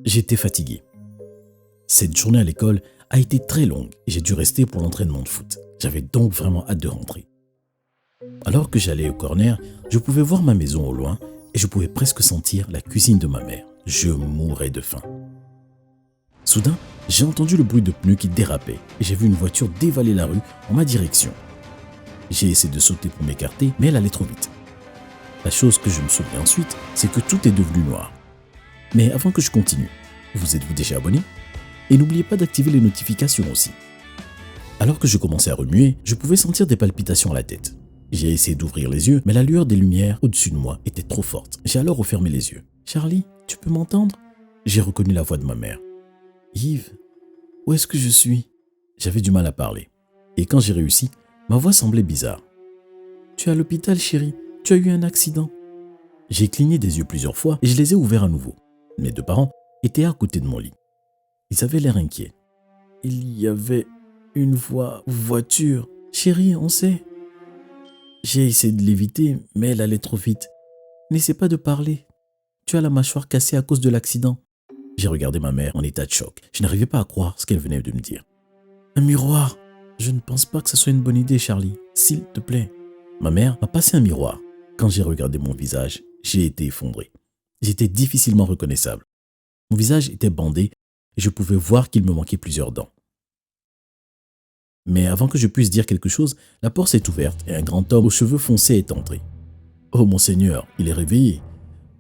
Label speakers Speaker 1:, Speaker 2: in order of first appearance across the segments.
Speaker 1: J'étais fatigué. Cette journée à l'école a été très longue et j'ai dû rester pour l'entraînement de foot. J'avais donc vraiment hâte de rentrer. Alors que j'allais au corner, je pouvais voir ma maison au loin et je pouvais presque sentir la cuisine de ma mère. Je mourais de faim. Soudain, j'ai entendu le bruit de pneus qui dérapaient et j'ai vu une voiture dévaler la rue en ma direction. J'ai essayé de sauter pour m'écarter, mais elle allait trop vite. La chose que je me souviens ensuite, c'est que tout est devenu noir. Mais avant que je continue, vous êtes-vous déjà abonné? Et n'oubliez pas d'activer les notifications aussi. Alors que je commençais à remuer, je pouvais sentir des palpitations à la tête. J'ai essayé d'ouvrir les yeux, mais la lueur des lumières au-dessus de moi était trop forte. J'ai alors refermé les yeux. « Charlie, tu peux m'entendre ?» J'ai reconnu la voix de ma mère. « Yves, où est-ce que je suis ?» J'avais du mal à parler. Et quand j'ai réussi, ma voix semblait bizarre. « Tu es à l'hôpital, chérie. Tu as eu un accident. » J'ai cligné des yeux plusieurs fois et je les ai ouverts à nouveau. Mes deux parents étaient à côté de mon lit. Ils avaient l'air inquiets. « Il y avait une voiture. Chérie, on sait. » J'ai essayé de l'éviter, mais elle allait trop vite. « N'essaie pas de parler. Tu as la mâchoire cassée à cause de l'accident. » J'ai regardé ma mère en état de choc. Je n'arrivais pas à croire ce qu'elle venait de me dire. « Un miroir. Je ne pense pas que ce soit une bonne idée, Charlie. S'il te plaît. » Ma mère m'a passé un miroir. Quand j'ai regardé mon visage, j'ai été effondré. J'étais difficilement reconnaissable. Mon visage était bandé et je pouvais voir qu'il me manquait plusieurs dents. Mais avant que je puisse dire quelque chose, la porte s'est ouverte et un grand homme aux cheveux foncés est entré. « Oh mon Seigneur, il est réveillé.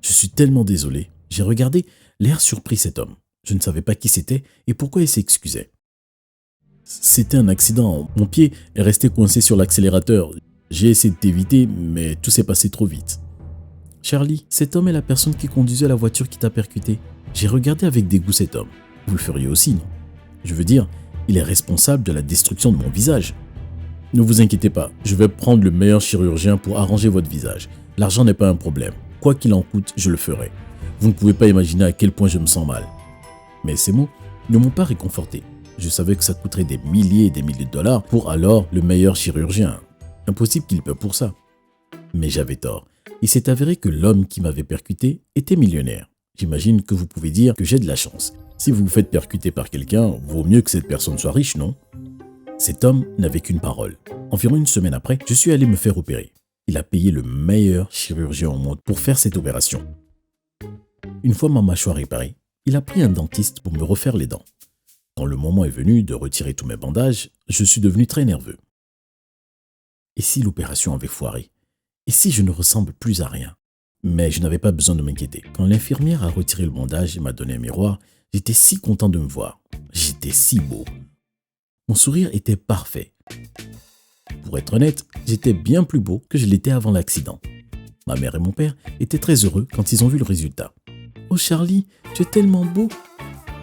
Speaker 1: Je suis tellement désolé. » J'ai regardé, l'air surpris cet homme. Je ne savais pas qui c'était et pourquoi il s'excusait. « C'était un accident. Mon pied est resté coincé sur l'accélérateur. J'ai essayé de t'éviter, mais tout s'est passé trop vite. »« Charlie, cet homme est la personne qui conduisait la voiture qui t'a percuté. » J'ai regardé avec dégoût cet homme. Vous le feriez aussi, non? Je veux dire, il est responsable de la destruction de mon visage. Ne vous inquiétez pas, je vais prendre le meilleur chirurgien pour arranger votre visage. L'argent n'est pas un problème. Quoi qu'il en coûte, je le ferai. Vous ne pouvez pas imaginer à quel point je me sens mal. Mais ces mots ne m'ont pas réconforté. Je savais que ça coûterait des milliers et des milliers de dollars pour alors le meilleur chirurgien. Impossible qu'il paie pour ça. Mais j'avais tort. Il s'est avéré que l'homme qui m'avait percuté était millionnaire. J'imagine que vous pouvez dire que j'ai de la chance. Si vous vous faites percuter par quelqu'un, vaut mieux que cette personne soit riche, non? Cet homme n'avait qu'une parole. Environ une semaine après, je suis allé me faire opérer. Il a payé le meilleur chirurgien au monde pour faire cette opération. Une fois ma mâchoire réparée, il a pris un dentiste pour me refaire les dents. Quand le moment est venu de retirer tous mes bandages, je suis devenu très nerveux. Et si l'opération avait foiré? Et si je ne ressemble plus à rien? Mais je n'avais pas besoin de m'inquiéter. Quand l'infirmière a retiré le bandage et m'a donné un miroir, j'étais si content de me voir. J'étais si beau. Mon sourire était parfait. Pour être honnête, j'étais bien plus beau que je l'étais avant l'accident. Ma mère et mon père étaient très heureux quand ils ont vu le résultat. « Oh Charlie, tu es tellement beau.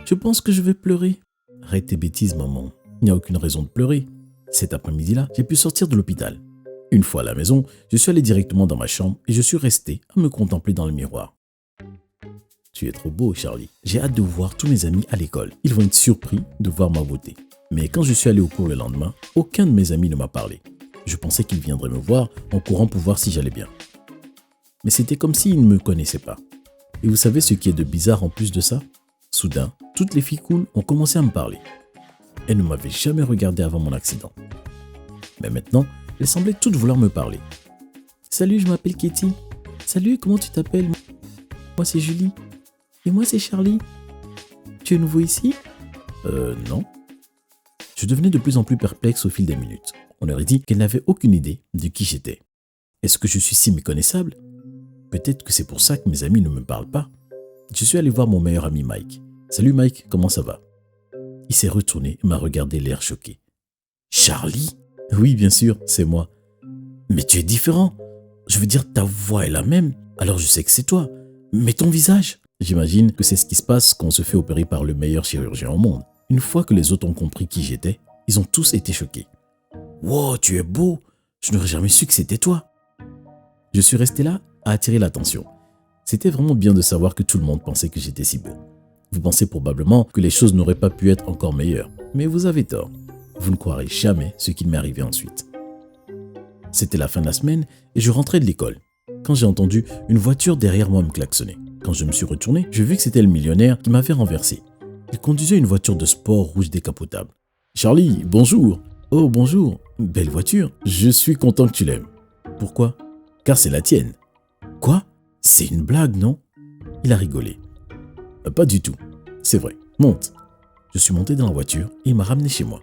Speaker 1: Je pense que je vais pleurer. » « Arrête tes bêtises, maman. Il n'y a aucune raison de pleurer. » Cet après-midi-là, j'ai pu sortir de l'hôpital. Une fois à la maison, je suis allé directement dans ma chambre et je suis resté à me contempler dans le miroir. « Tu es trop beau, Charlie. J'ai hâte de voir tous mes amis à l'école. Ils vont être surpris de voir ma beauté. » Mais quand je suis allé au cours le lendemain, aucun de mes amis ne m'a parlé. Je pensais qu'ils viendraient me voir en courant pour voir si j'allais bien. Mais c'était comme s'ils ne me connaissaient pas. Et vous savez ce qui est de bizarre en plus de ça? Soudain, toutes les filles cool ont commencé à me parler. Elles ne m'avaient jamais regardé avant mon accident. Mais maintenant, elles semblaient toutes vouloir me parler. « Salut, je m'appelle Katie. Salut, comment tu t'appelles? Moi, c'est Julie. Et moi, c'est Charlie. Tu es nouveau ici? Non. » Je devenais de plus en plus perplexe au fil des minutes. On aurait dit qu'elle n'avait aucune idée de qui j'étais. Est-ce que je suis si méconnaissable? Peut-être que c'est pour ça que mes amis ne me parlent pas. Je suis allé voir mon meilleur ami Mike. « Salut Mike, comment ça va ?» Il s'est retourné et m'a regardé l'air choqué. « Charlie? » »« Oui, bien sûr, c'est moi. »« Mais tu es différent. Je veux dire, ta voix est la même, alors je sais que c'est toi. Mais ton visage ?» J'imagine que c'est ce qui se passe quand on se fait opérer par le meilleur chirurgien au monde. Une fois que les autres ont compris qui j'étais, ils ont tous été choqués. « Wow, tu es beau! Je n'aurais jamais su que c'était toi. » Je suis resté là à attirer l'attention. C'était vraiment bien de savoir que tout le monde pensait que j'étais si beau. Vous pensez probablement que les choses n'auraient pas pu être encore meilleures, mais vous avez tort. Vous ne croirez jamais ce qui m'est arrivé ensuite. C'était la fin de la semaine et je rentrais de l'école, quand j'ai entendu une voiture derrière moi me klaxonner. Quand je me suis retourné, j'ai vu que c'était le millionnaire qui m'avait renversé. Il conduisait une voiture de sport rouge décapotable. « Charlie, bonjour !»« Oh, bonjour. Belle voiture. Je suis content que tu l'aimes. »« Pourquoi ?»« Car c'est la tienne. »« Quoi ? C'est une blague, non ?» Il a rigolé. « Pas du tout. C'est vrai. Monte. » Je suis monté dans la voiture et il m'a ramené chez moi.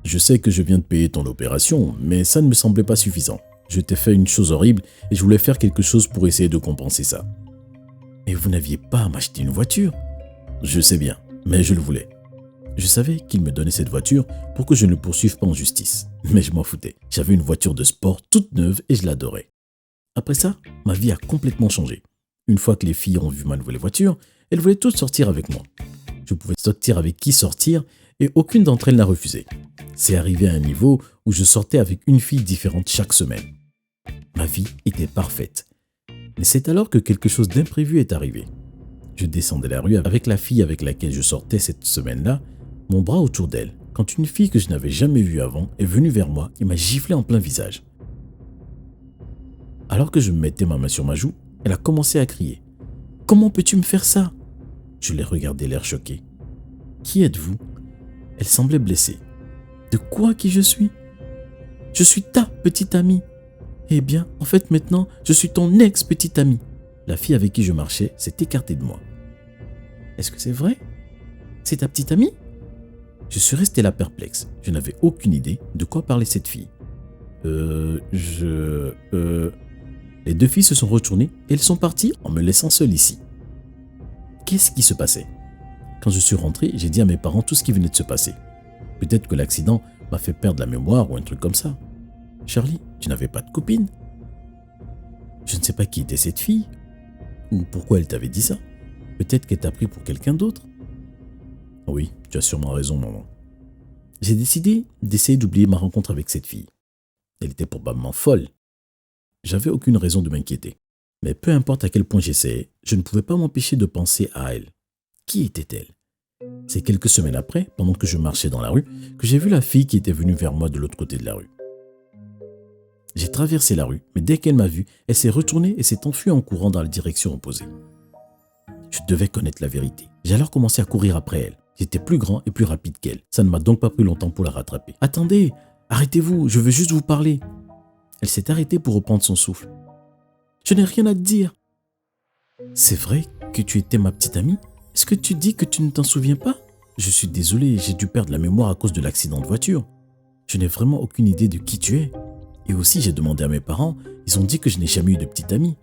Speaker 1: Je sais que je viens de payer ton opération, mais ça ne me semblait pas suffisant. Je t'ai fait une chose horrible et je voulais faire quelque chose pour essayer de compenser ça. Et vous n'aviez pas à m'acheter une voiture? Je sais bien, mais je le voulais. Je savais qu'il me donnait cette voiture pour que je ne le poursuive pas en justice, mais je m'en foutais. J'avais une voiture de sport toute neuve et je l'adorais. Après ça, ma vie a complètement changé. Une fois que les filles ont vu ma nouvelle voiture, elles voulaient toutes sortir avec moi. Je pouvais sortir avec qui sortir et aucune d'entre elles n'a refusé. C'est arrivé à un niveau où je sortais avec une fille différente chaque semaine. Ma vie était parfaite. Mais c'est alors que quelque chose d'imprévu est arrivé. Je descendais la rue avec la fille avec laquelle je sortais cette semaine-là, mon bras autour d'elle, quand une fille que je n'avais jamais vue avant est venue vers moi et m'a giflé en plein visage. Alors que je me mettais ma main sur ma joue, elle a commencé à crier. « Comment peux-tu me faire ça ?» Je l'ai regardé l'air choqué. « Qui êtes-vous » Elle semblait blessée. « De quoi qui je suis ?»« Je suis ta petite amie. » « Eh bien, en fait maintenant, je suis ton ex-petite amie. » La fille avec qui je marchais s'est écartée de moi. « Est-ce que c'est vrai? C'est ta petite amie ?» Je suis resté là perplexe. Je n'avais aucune idée de quoi parlait cette fille. Les deux filles se sont retournées et elles sont parties en me laissant seul ici. Qu'est-ce qui se passait? Quand je suis rentré, j'ai dit à mes parents tout ce qui venait de se passer. Peut-être que l'accident m'a fait perdre la mémoire ou un truc comme ça. « Charlie, tu n'avais pas de copine ?» Je ne sais pas qui était cette fille, ou pourquoi elle t'avait dit ça. Peut-être qu'elle t'a pris pour quelqu'un d'autre. Oui, tu as sûrement raison, maman. J'ai décidé d'essayer d'oublier ma rencontre avec cette fille. Elle était probablement folle. J'avais aucune raison de m'inquiéter. Mais peu importe à quel point j'essayais, je ne pouvais pas m'empêcher de penser à elle. Qui était-elle? C'est quelques semaines après, pendant que je marchais dans la rue, que j'ai vu la fille qui était venue vers moi de l'autre côté de la rue. J'ai traversé la rue, mais dès qu'elle m'a vu, elle s'est retournée et s'est enfuie en courant dans la direction opposée. Je devais connaître la vérité. J'ai alors commencé à courir après elle. J'étais plus grand et plus rapide qu'elle. Ça ne m'a donc pas pris longtemps pour la rattraper. « Attendez, arrêtez-vous, je veux juste vous parler. » Elle s'est arrêtée pour reprendre son souffle. « Je n'ai rien à te dire. »« C'est vrai que tu étais ma petite amie? Est-ce que tu dis que tu ne t'en souviens pas? » Je suis désolé, j'ai dû perdre la mémoire à cause de l'accident de voiture. Je n'ai vraiment aucune idée de qui tu es. Et aussi, j'ai demandé à mes parents, ils ont dit que je n'ai jamais eu de petite amie.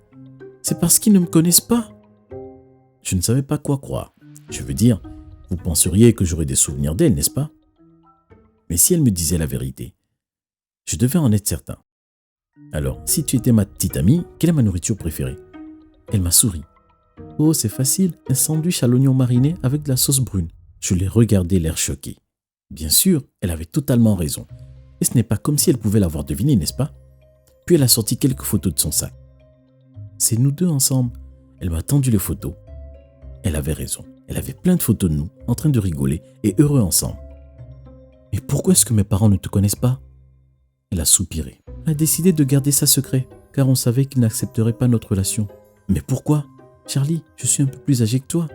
Speaker 1: C'est parce qu'ils ne me connaissent pas. Je ne savais pas quoi croire. Je veux dire, vous penseriez que j'aurais des souvenirs d'elle, n'est-ce pas? Mais si elle me disait la vérité, je devais en être certain. Alors, si tu étais ma petite amie, quelle est ma nourriture préférée? Elle m'a souri. Oh, c'est facile, un sandwich à l'oignon mariné avec de la sauce brune. Je l'ai regardé l'air choqué. Bien sûr, elle avait totalement raison. Et ce n'est pas comme si elle pouvait l'avoir deviné, n'est-ce pas? Puis elle a sorti quelques photos de son sac. C'est nous deux ensemble. Elle m'a tendu les photos. Elle avait raison. Elle avait plein de photos de nous, en train de rigoler et heureux ensemble. Mais pourquoi est-ce que mes parents ne te connaissent pas? Elle a soupiré. Elle a décidé de garder ça secret, car on savait qu'ils n'accepteraient pas notre relation. Mais pourquoi? Charlie, je suis un peu plus âgé que toi.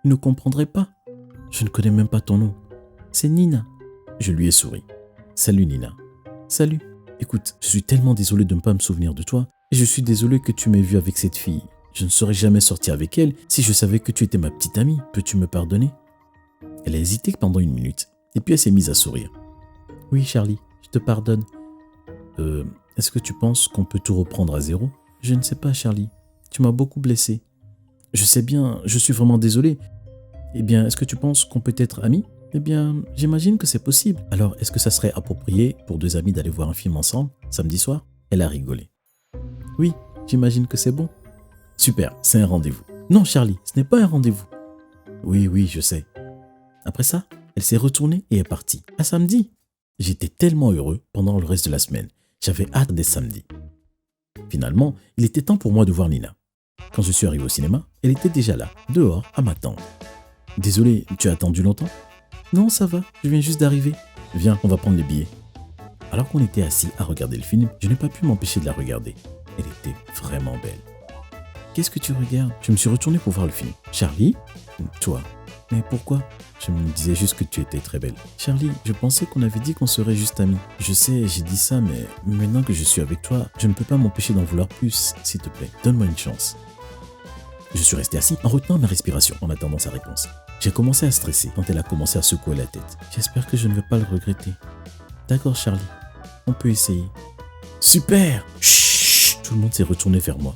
Speaker 1: Ils ne comprendraient pas. Je ne connais même pas ton nom. C'est Nina. Je lui ai souri. Salut Nina. Salut. Écoute, je suis tellement désolé de ne pas me souvenir de toi et je suis désolé que tu m'aies vu avec cette fille. Je ne serais jamais sorti avec elle si je savais que tu étais ma petite amie. Peux-tu me pardonner? Elle a hésité pendant une minute et puis elle s'est mise à sourire. Oui Charlie, je te pardonne. Est-ce que tu penses qu'on peut tout reprendre à zéro? Je ne sais pas Charlie. Tu m'as beaucoup blessé. Je sais bien, je suis vraiment désolé. Eh bien, est-ce que tu penses qu'on peut être amis? Eh bien, j'imagine que c'est possible. Alors, est-ce que ça serait approprié pour deux amis d'aller voir un film ensemble, samedi soir? Elle a rigolé. Oui, j'imagine que c'est bon. Super, c'est un rendez-vous. Non, Charlie, ce n'est pas un rendez-vous. Oui, je sais. Après ça, elle s'est retournée et est partie. À samedi. J'étais tellement heureux pendant le reste de la semaine. J'avais hâte des samedis. Finalement, il était temps pour moi de voir Nina. Quand je suis arrivé au cinéma, elle était déjà là, dehors, à m'attendre. Désolé, tu as attendu longtemps? Non, ça va, je viens juste d'arriver. Viens, on va prendre les billets. Alors qu'on était assis à regarder le film, je n'ai pas pu m'empêcher de la regarder. Elle était vraiment belle. Qu'est-ce que tu regardes? Je me suis retourné pour voir le film. Charlie? Toi? Mais pourquoi? Je me disais juste que tu étais très belle. Charlie, je pensais qu'on avait dit qu'on serait juste amis. Je sais, j'ai dit ça, mais maintenant que je suis avec toi, je ne peux pas m'empêcher d'en vouloir plus. S'il te plaît, donne-moi une chance. Je suis resté assis en retenant ma respiration en attendant sa réponse. J'ai commencé à stresser quand elle a commencé à secouer la tête. J'espère que je ne vais pas le regretter. D'accord, Charlie, on peut essayer. Super! Chut! Tout le monde s'est retourné vers moi.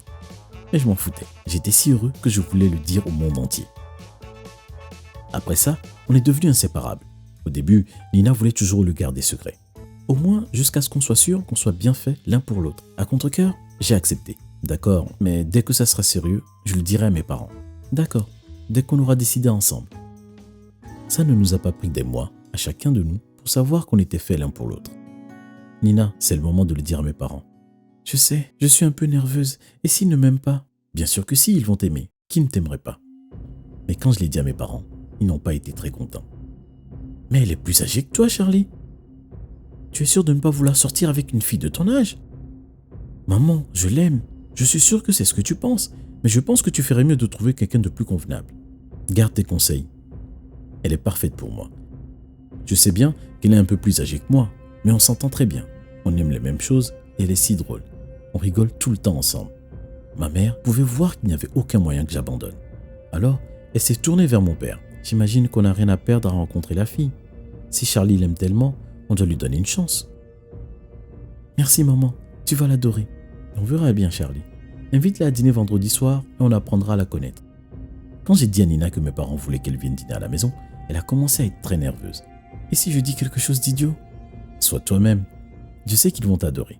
Speaker 1: Mais je m'en foutais. J'étais si heureux que je voulais le dire au monde entier. Après ça, on est devenus inséparables. Au début, Nina voulait toujours le garder secret. Au moins jusqu'à ce qu'on soit sûr qu'on soit bien fait l'un pour l'autre. À contre-cœur, j'ai accepté. D'accord, mais dès que ça sera sérieux, je le dirai à mes parents. D'accord, dès qu'on aura décidé ensemble. Ça ne nous a pas pris des mois, à chacun de nous, pour savoir qu'on était fait l'un pour l'autre. Nina, c'est le moment de le dire à mes parents. Je sais, je suis un peu nerveuse, et s'ils ne m'aiment pas? Bien sûr que si, ils vont t'aimer. Qui ne t'aimerait pas? Mais quand je l'ai dit à mes parents, ils n'ont pas été très contents. Mais elle est plus âgée que toi, Charlie. Tu es sûr de ne pas vouloir sortir avec une fille de ton âge? Maman, je l'aime. Je suis sûr que c'est ce que tu penses, mais je pense que tu ferais mieux de trouver quelqu'un de plus convenable. Garde tes conseils. Elle est parfaite pour moi. Je sais bien qu'elle est un peu plus âgée que moi, mais on s'entend très bien. On aime les mêmes choses et elle est si drôle. On rigole tout le temps ensemble. Ma mère pouvait voir qu'il n'y avait aucun moyen que j'abandonne. Alors, elle s'est tournée vers mon père. J'imagine qu'on n'a rien à perdre à rencontrer la fille. Si Charlie l'aime tellement, on doit lui donner une chance. Merci maman, tu vas l'adorer. On verra bien Charlie. Invite-la à dîner vendredi soir et on apprendra à la connaître. Quand j'ai dit à Nina que mes parents voulaient qu'elle vienne dîner à la maison, elle a commencé à être très nerveuse. Et si je dis quelque chose d'idiot? Sois toi-même. Je sais qu'ils vont t'adorer.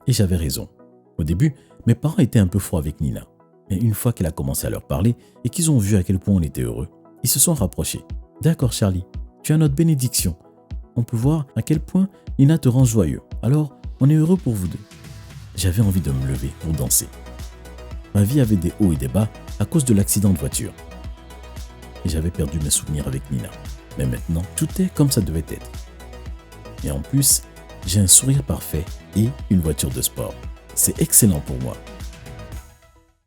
Speaker 1: Et j'avais raison. Au début, mes parents étaient un peu froids avec Nina. Mais une fois qu'elle a commencé à leur parler et qu'ils ont vu à quel point on était heureux, ils se sont rapprochés. D'accord Charlie, tu as notre bénédiction. On peut voir à quel point Nina te rend joyeux. Alors, on est heureux pour vous deux. J'avais envie de me lever pour danser. Ma vie avait des hauts et des bas à cause de l'accident de voiture. Et j'avais perdu mes souvenirs avec Nina. Mais maintenant, tout est comme ça devait être. Et en plus, j'ai un sourire parfait et une voiture de sport. C'est excellent pour moi.